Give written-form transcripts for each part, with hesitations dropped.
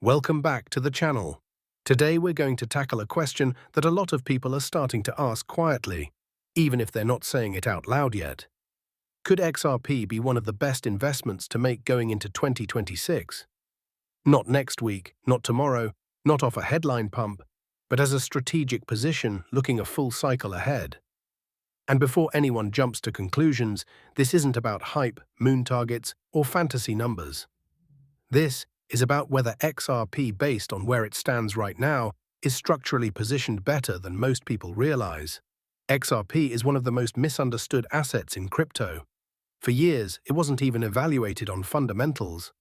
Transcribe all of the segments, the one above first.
Welcome back to the channel. Today we're going to tackle a question that a lot of people are starting to ask quietly, even if they're not saying it out loud yet. Could XRP be one of the best investments to make going into 2026? Not next week, not tomorrow, not off a headline pump, but as a strategic position looking a full cycle ahead. And before anyone jumps to conclusions, this isn't about hype, moon targets, or fantasy numbers. This is about whether XRP, based on where it stands right now, is structurally positioned better than most people realize. XRP is one of the most misunderstood assets in crypto. For years, it wasn't even evaluated on fundamentals.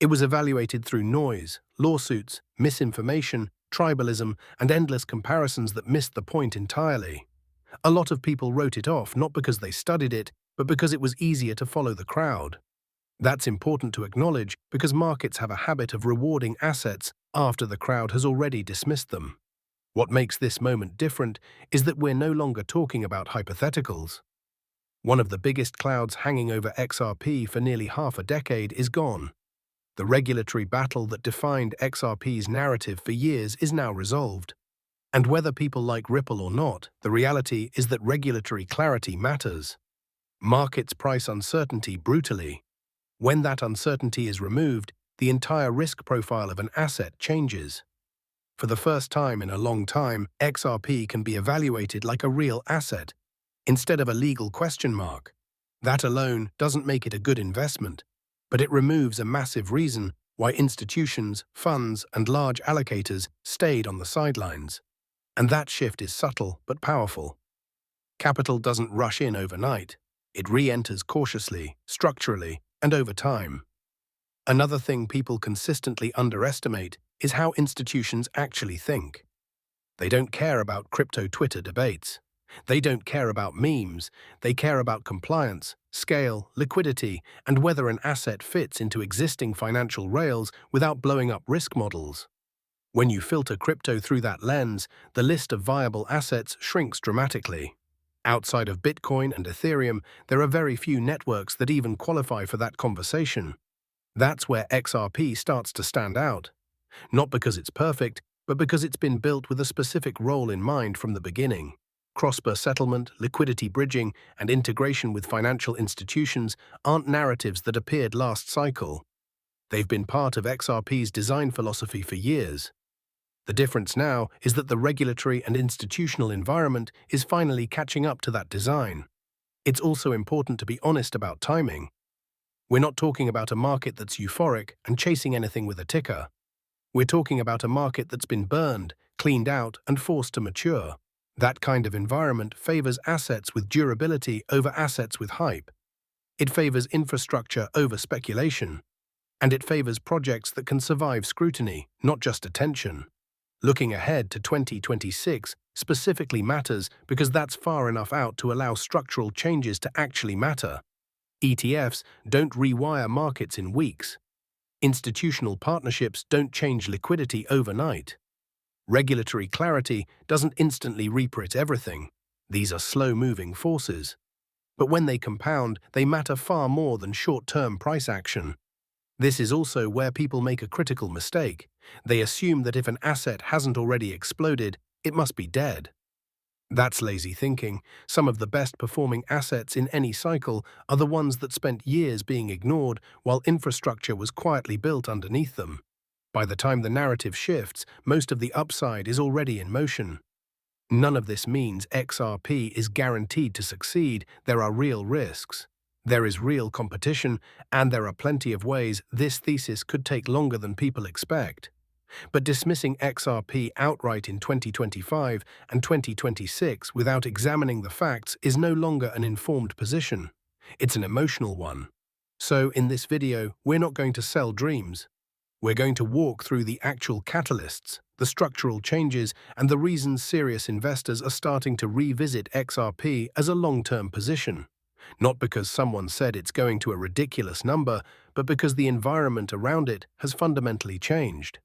It was evaluated through noise, lawsuits, misinformation, tribalism, and endless comparisons that missed the point entirely. A lot of people wrote it off not because they studied it, but because it was easier to follow the crowd. That's important to acknowledge because markets have a habit of rewarding assets after the crowd has already dismissed them. What makes this moment different is that we're no longer talking about hypotheticals. One of the biggest clouds hanging over XRP for nearly half a decade is gone. The regulatory battle that defined XRP's narrative for years is now resolved. And whether people like Ripple or not, the reality is that regulatory clarity matters. Markets price uncertainty brutally. When that uncertainty is removed, the entire risk profile of an asset changes. For the first time in a long time, XRP can be evaluated like a real asset, instead of a legal question mark. That alone doesn't make it a good investment, but it removes a massive reason why institutions, funds, and large allocators stayed on the sidelines. And that shift is subtle but powerful. Capital doesn't rush in overnight. It re-enters cautiously, structurally, and over time. Another thing people consistently underestimate is how institutions actually think. They don't care about crypto Twitter debates. They don't care about memes. They care about compliance, scale, liquidity, and whether an asset fits into existing financial rails without blowing up risk models. When you filter crypto through that lens, the list of viable assets shrinks dramatically. Outside of Bitcoin and Ethereum, there are very few networks that even qualify for that conversation. That's where XRP starts to stand out. Not because it's perfect, but because it's been built with a specific role in mind from the beginning. Cross-border settlement, liquidity bridging, and integration with financial institutions aren't narratives that appeared last cycle. They've been part of XRP's design philosophy for years. The difference now is that the regulatory and institutional environment is finally catching up to that design. It's also important to be honest about timing. We're not talking about a market that's euphoric and chasing anything with a ticker. We're talking about a market that's been burned, cleaned out, and forced to mature. That kind of environment favors assets with durability over assets with hype. It favors infrastructure over speculation. And it favors projects that can survive scrutiny, not just attention. Looking ahead to 2026 specifically matters because that's far enough out to allow structural changes to actually matter. ETFs don't rewire markets in weeks. Institutional partnerships don't change liquidity overnight. Regulatory clarity doesn't instantly reprint everything. These are slow-moving forces. But when they compound, they matter far more than short-term price action. This is also where people make a critical mistake. They assume that if an asset hasn't already exploded, it must be dead. That's lazy thinking. Some of the best performing assets in any cycle are the ones that spent years being ignored while infrastructure was quietly built underneath them. By the time the narrative shifts, most of the upside is already in motion. None of this means XRP is guaranteed to succeed. There are real risks. There is real competition, and there are plenty of ways this thesis could take longer than people expect. But dismissing XRP outright in 2025 and 2026 without examining the facts is no longer an informed position. It's an emotional one. So in this video, we're not going to sell dreams. We're going to walk through the actual catalysts, the structural changes, and the reasons serious investors are starting to revisit XRP as a long-term position. Not because someone said it's going to a ridiculous number, but because the environment around it has fundamentally changed.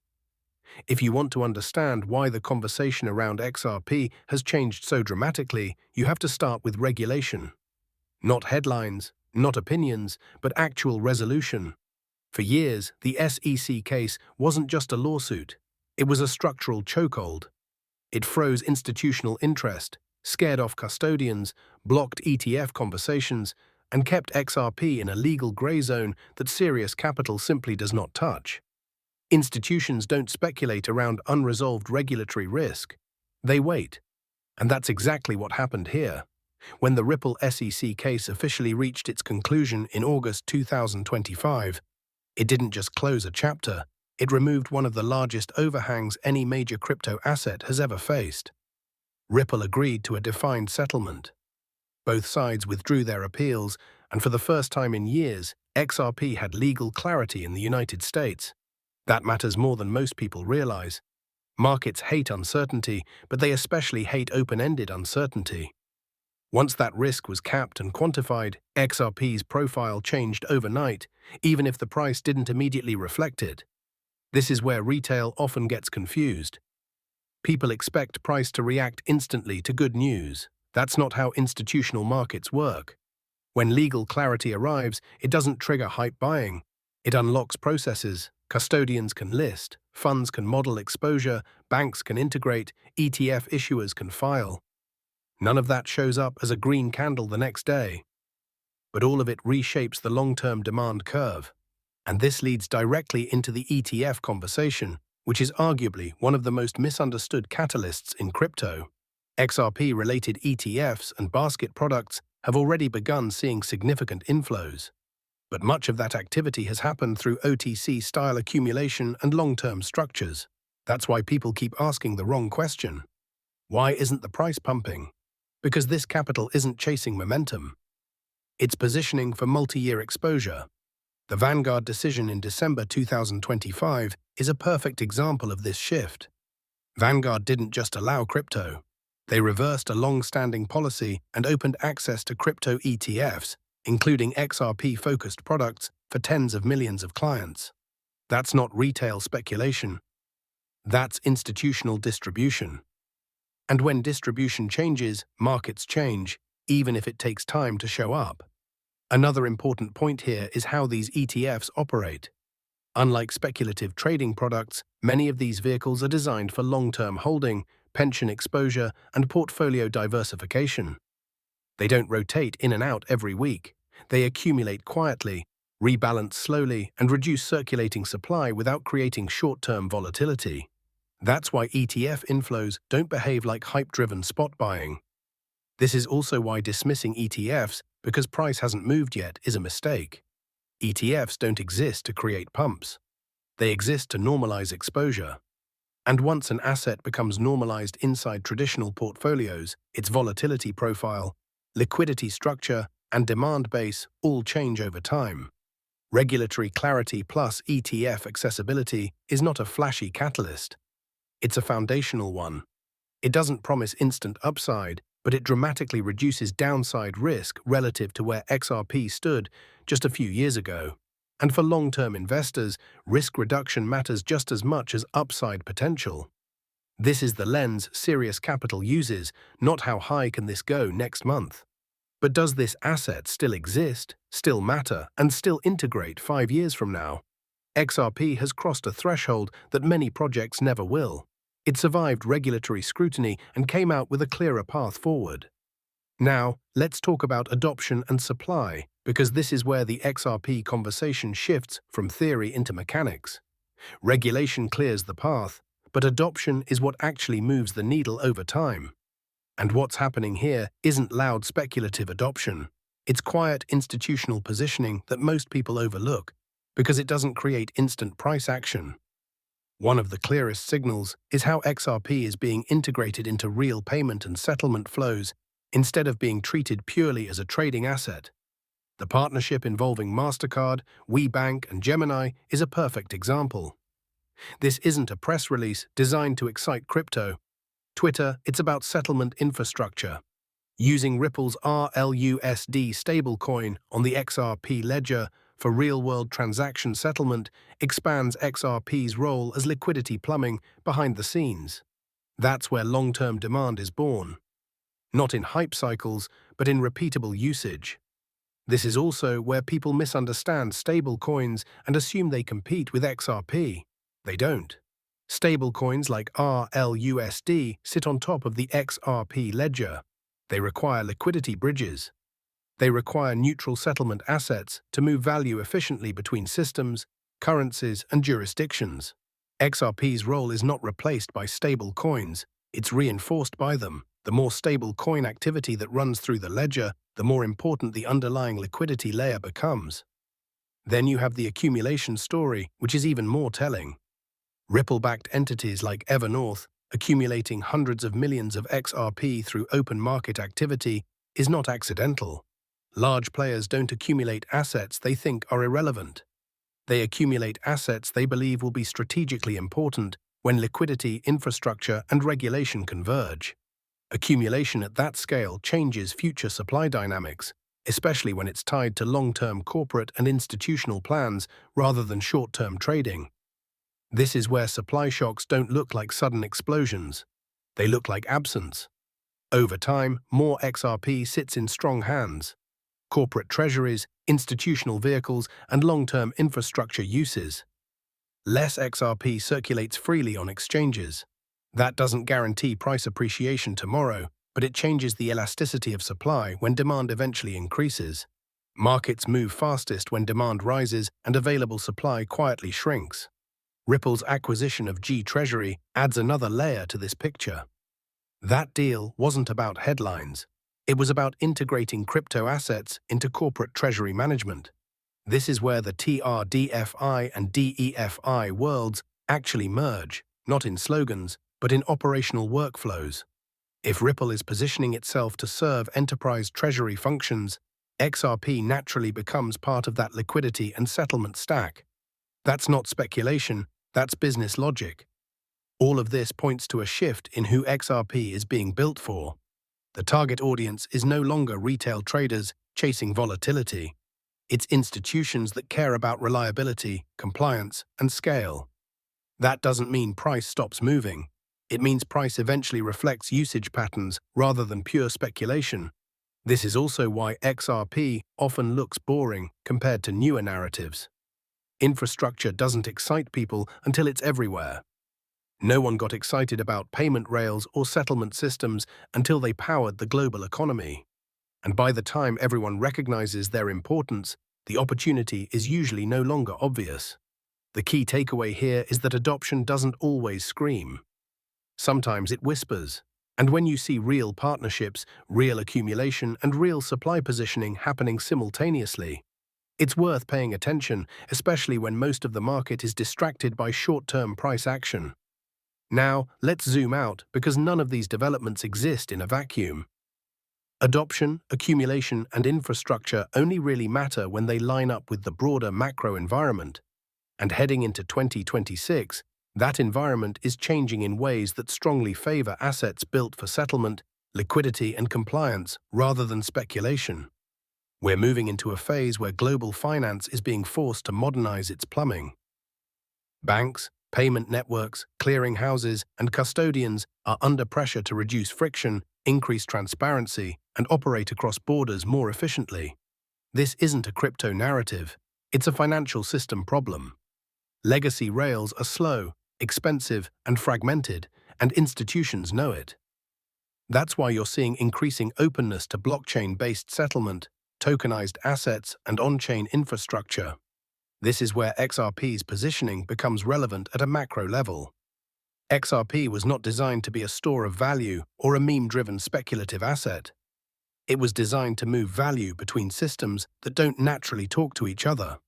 If you want to understand why the conversation around XRP has changed so dramatically, you have to start with regulation. Not headlines, not opinions, but actual resolution. For years, the SEC case wasn't just a lawsuit. It was a structural chokehold. It froze institutional interest, scared off custodians, blocked ETF conversations, and kept XRP in a legal grey zone that serious capital simply does not touch. Institutions don't speculate around unresolved regulatory risk. They wait. And that's exactly what happened here. When the Ripple SEC case officially reached its conclusion in August 2025, it didn't just close a chapter, it removed one of the largest overhangs any major crypto asset has ever faced. Ripple agreed to a defined settlement. Both sides withdrew their appeals, and for the first time in years, XRP had legal clarity in the United States. That matters more than most people realize. Markets hate uncertainty, but they especially hate open-ended uncertainty. Once that risk was capped and quantified, XRP's profile changed overnight, even if the price didn't immediately reflect it. This is where retail often gets confused. People expect price to react instantly to good news. That's not how institutional markets work. When legal clarity arrives, it doesn't trigger hype buying. It unlocks processes. Custodians can list, funds can model exposure, banks can integrate, ETF issuers can file. None of that shows up as a green candle the next day. But all of it reshapes the long-term demand curve. And this leads directly into the ETF conversation, which is arguably one of the most misunderstood catalysts in crypto. XRP-related ETFs and basket products have already begun seeing significant inflows. But much of that activity has happened through OTC-style accumulation and long-term structures. That's why people keep asking the wrong question. Why isn't the price pumping? Because this capital isn't chasing momentum. It's positioning for multi-year exposure. The Vanguard decision in December 2025 is a perfect example of this shift. Vanguard didn't just allow crypto. They reversed a long-standing policy and opened access to crypto ETFs, including XRP-focused products, for tens of millions of clients. That's not retail speculation. That's institutional distribution. And when distribution changes, markets change, even if it takes time to show up. Another important point here is how these ETFs operate. Unlike speculative trading products, many of these vehicles are designed for long-term holding, pension exposure, and portfolio diversification. They don't rotate in and out every week. They accumulate quietly, rebalance slowly, and reduce circulating supply without creating short-term volatility. That's why ETF inflows don't behave like hype-driven spot buying. This is also why dismissing ETFs because price hasn't moved yet is a mistake. ETFs don't exist to create pumps. They exist to normalize exposure. And once an asset becomes normalized inside traditional portfolios, its volatility profile, liquidity structure, and demand base all change over time. Regulatory clarity plus ETF accessibility is not a flashy catalyst. It's a foundational one. It doesn't promise instant upside, but it dramatically reduces downside risk relative to where XRP stood just a few years ago. And for long-term investors, risk reduction matters just as much as upside potential. This is the lens serious capital uses, not how high can this go next month. But does this asset still exist, still matter, and still integrate 5 years from now? XRP has crossed a threshold that many projects never will. It survived regulatory scrutiny and came out with a clearer path forward. Now, let's talk about adoption and supply, because this is where the XRP conversation shifts from theory into mechanics. Regulation clears the path, but adoption is what actually moves the needle over time. And what's happening here isn't loud speculative adoption. It's quiet institutional positioning that most people overlook, because it doesn't create instant price action. One of the clearest signals is how XRP is being integrated into real payment and settlement flows instead of being treated purely as a trading asset. The partnership involving MasterCard, WeBank, and Gemini is a perfect example. This isn't a press release designed to excite crypto. Twitter, it's about settlement infrastructure. Using Ripple's RLUSD stablecoin on the XRP ledger for real-world transaction settlement expands XRP's role as liquidity plumbing behind the scenes. That's where long-term demand is born. Not in hype cycles, but in repeatable usage. This is also where people misunderstand stablecoins and assume they compete with XRP. They don't. Stablecoins like RLUSD sit on top of the XRP ledger. They require liquidity bridges. They require neutral settlement assets to move value efficiently between systems, currencies, and jurisdictions. XRP's role is not replaced by stable coins, it's reinforced by them. The more stable coin activity that runs through the ledger, the more important the underlying liquidity layer becomes. Then you have the accumulation story, which is even more telling. Ripple-backed entities like Evernorth, accumulating hundreds of millions of XRP through open market activity, is not accidental. Large players don't accumulate assets they think are irrelevant. They accumulate assets they believe will be strategically important when liquidity, infrastructure, and regulation converge. Accumulation at that scale changes future supply dynamics, especially when it's tied to long-term corporate and institutional plans rather than short-term trading. This is where supply shocks don't look like sudden explosions. They look like absence. Over time, more XRP sits in strong hands. Corporate treasuries, institutional vehicles, and long-term infrastructure uses. Less XRP circulates freely on exchanges. That doesn't guarantee price appreciation tomorrow, but it changes the elasticity of supply when demand eventually increases. Markets move fastest when demand rises and available supply quietly shrinks. Ripple's acquisition of G Treasury adds another layer to this picture. That deal wasn't about headlines. It was about integrating crypto assets into corporate treasury management. This is where the TRDFI and DEFI worlds actually merge, not in slogans, but in operational workflows. If Ripple is positioning itself to serve enterprise treasury functions, XRP naturally becomes part of that liquidity and settlement stack. That's not speculation, that's business logic. All of this points to a shift in who XRP is being built for. The target audience is no longer retail traders chasing volatility. It's institutions that care about reliability, compliance, and scale. That doesn't mean price stops moving. It means price eventually reflects usage patterns rather than pure speculation. This is also why XRP often looks boring compared to newer narratives. Infrastructure doesn't excite people until it's everywhere. No one got excited about payment rails or settlement systems until they powered the global economy. And by the time everyone recognizes their importance, the opportunity is usually no longer obvious. The key takeaway here is that adoption doesn't always scream. Sometimes it whispers. And when you see real partnerships, real accumulation, and real supply positioning happening simultaneously, it's worth paying attention, especially when most of the market is distracted by short-term price action. Now, let's zoom out because none of these developments exist in a vacuum. Adoption, accumulation, and infrastructure only really matter when they line up with the broader macro environment. And heading into 2026, that environment is changing in ways that strongly favor assets built for settlement, liquidity, and compliance rather than speculation. We're moving into a phase where global finance is being forced to modernize its plumbing. Banks, payment networks, clearing houses, and custodians are under pressure to reduce friction, increase transparency, and operate across borders more efficiently. This isn't a crypto narrative, it's a financial system problem. Legacy rails are slow, expensive, and fragmented, and institutions know it. That's why you're seeing increasing openness to blockchain-based settlement, tokenized assets, and on-chain infrastructure. This is where XRP's positioning becomes relevant at a macro level. XRP was not designed to be a store of value or a meme-driven speculative asset. It was designed to move value between systems that don't naturally talk to each other.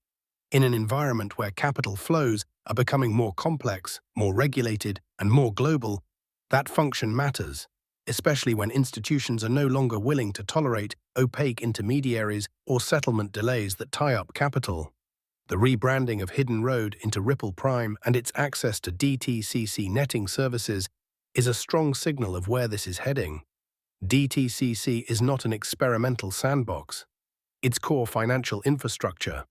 In an environment where capital flows are becoming more complex, more regulated, and more global, that function matters, especially when institutions are no longer willing to tolerate opaque intermediaries or settlement delays that tie up capital. The rebranding of Hidden Road into Ripple Prime and its access to DTCC netting services is a strong signal of where this is heading. DTCC is not an experimental sandbox. It's core financial infrastructure.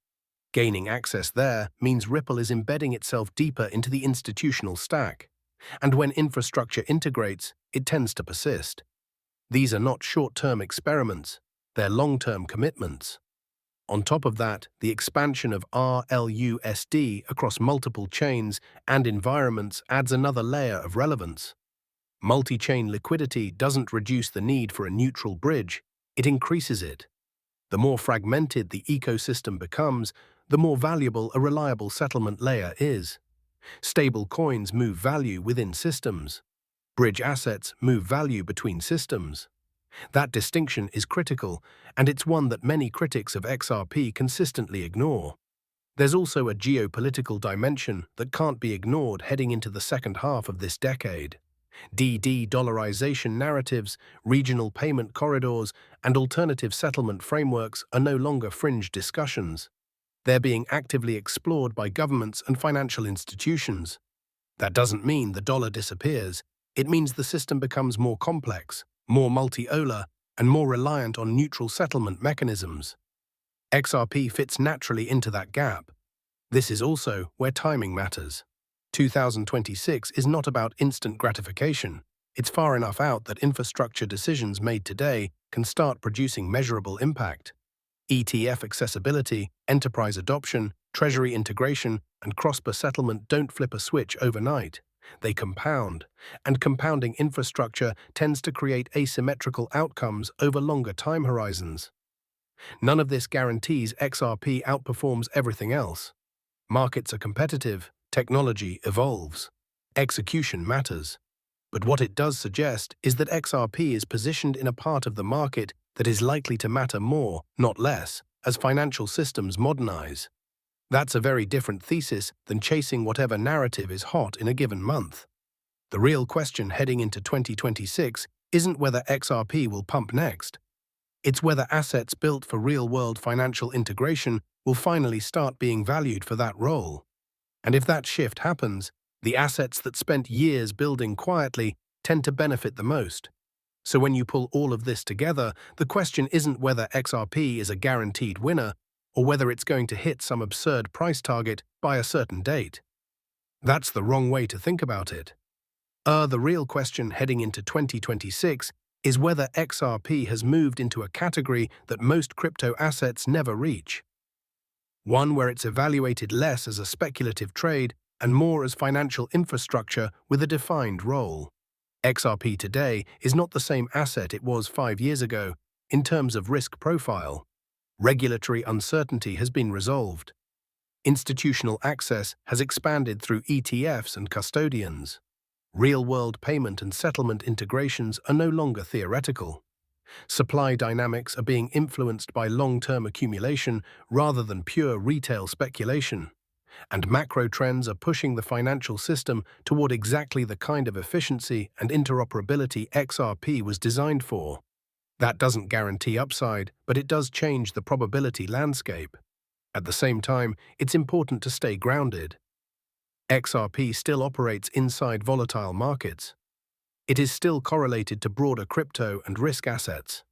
Gaining access there means Ripple is embedding itself deeper into the institutional stack. And when infrastructure integrates, it tends to persist. These are not short-term experiments, they're long-term commitments. On top of that, the expansion of RLUSD across multiple chains and environments adds another layer of relevance. Multi-chain liquidity doesn't reduce the need for a neutral bridge, it increases it. The more fragmented the ecosystem becomes, the more valuable a reliable settlement layer is. Stablecoins move value within systems. Bridge assets move value between systems. That distinction is critical, and it's one that many critics of XRP consistently ignore. There's also a geopolitical dimension that can't be ignored heading into the second half of this decade. De-dollarization narratives, regional payment corridors, and alternative settlement frameworks are no longer fringe discussions. They're being actively explored by governments and financial institutions. That doesn't mean the dollar disappears. It means the system becomes more complex, more multi-olar, and more reliant on neutral settlement mechanisms. XRP fits naturally into that gap. This is also where timing matters. 2026 is not about instant gratification. It's far enough out that infrastructure decisions made today can start producing measurable impact. ETF accessibility, enterprise adoption, treasury integration, and cross-border settlement don't flip a switch overnight. They compound, and compounding infrastructure tends to create asymmetrical outcomes over longer time horizons. None of this guarantees XRP outperforms everything else. Markets are competitive, technology evolves. Execution matters. But what it does suggest is that XRP is positioned in a part of the market that is likely to matter more, not less, as financial systems modernize. That's a very different thesis than chasing whatever narrative is hot in a given month. The real question heading into 2026 isn't whether XRP will pump next. It's whether assets built for real-world financial integration will finally start being valued for that role. And if that shift happens, the assets that spent years building quietly tend to benefit the most. So when you pull all of this together, the question isn't whether XRP is a guaranteed winner or whether it's going to hit some absurd price target by a certain date. That's the wrong way to think about it. The real question heading into 2026 is whether XRP has moved into a category that most crypto assets never reach. One where it's evaluated less as a speculative trade and more as financial infrastructure with a defined role. XRP today is not the same asset it was 5 years ago in terms of risk profile. Regulatory uncertainty has been resolved. Institutional access has expanded through ETFs and custodians. Real-world payment and settlement integrations are no longer theoretical. Supply dynamics are being influenced by long-term accumulation rather than pure retail speculation. And macro trends are pushing the financial system toward exactly the kind of efficiency and interoperability XRP was designed for. That doesn't guarantee upside, but it does change the probability landscape. At the same time, it's important to stay grounded. XRP still operates inside volatile markets. It is still correlated to broader crypto and risk assets.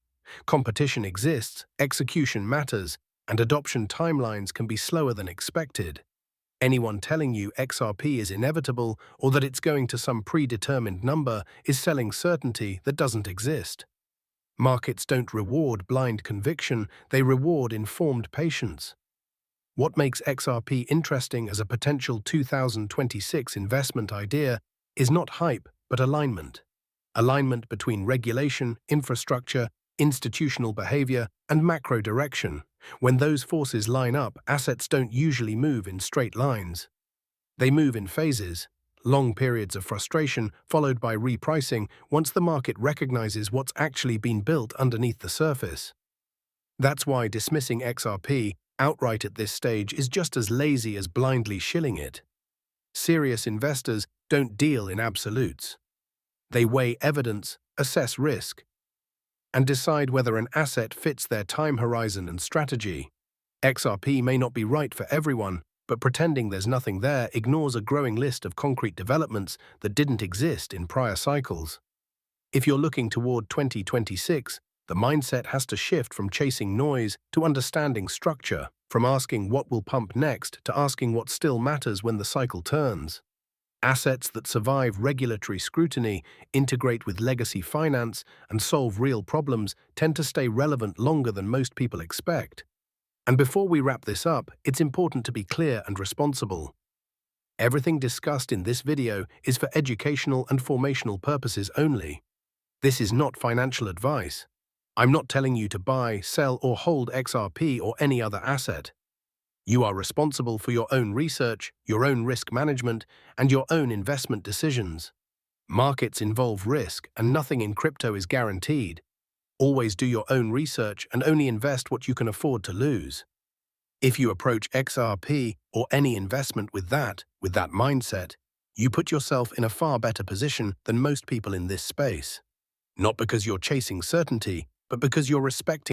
Competition exists, execution matters, and adoption timelines can be slower than expected. Anyone telling you XRP is inevitable or that it's going to some predetermined number is selling certainty that doesn't exist. Markets don't reward blind conviction, they reward informed patience. What makes XRP interesting as a potential 2026 investment idea is not hype, but alignment. Alignment between regulation, infrastructure, institutional behavior, and macro direction. When those forces line up, assets don't usually move in straight lines. They move in phases, long periods of frustration followed by repricing once the market recognizes what's actually been built underneath the surface. That's why dismissing XRP outright at this stage is just as lazy as blindly shilling it. Serious investors don't deal in absolutes. They weigh evidence, assess risk, and decide whether an asset fits their time horizon and strategy. XRP may not be right for everyone, but pretending there's nothing there ignores a growing list of concrete developments that didn't exist in prior cycles. If you're looking toward 2026, the mindset has to shift from chasing noise to understanding structure, from asking what will pump next to asking what still matters when the cycle turns. Assets that survive regulatory scrutiny, integrate with legacy finance, and solve real problems tend to stay relevant longer than most people expect. And before we wrap this up, it's important to be clear and responsible. Everything discussed in this video is for educational and formational purposes only. This is not financial advice. I'm not telling you to buy, sell, or hold XRP or any other asset. You are responsible for your own research, your own risk management, and your own investment decisions. Markets involve risk, and nothing in crypto is guaranteed. Always do your own research and only invest what you can afford to lose. If you approach XRP or any investment with that mindset, you put yourself in a far better position than most people in this space. Not because you're chasing certainty, but because you're respecting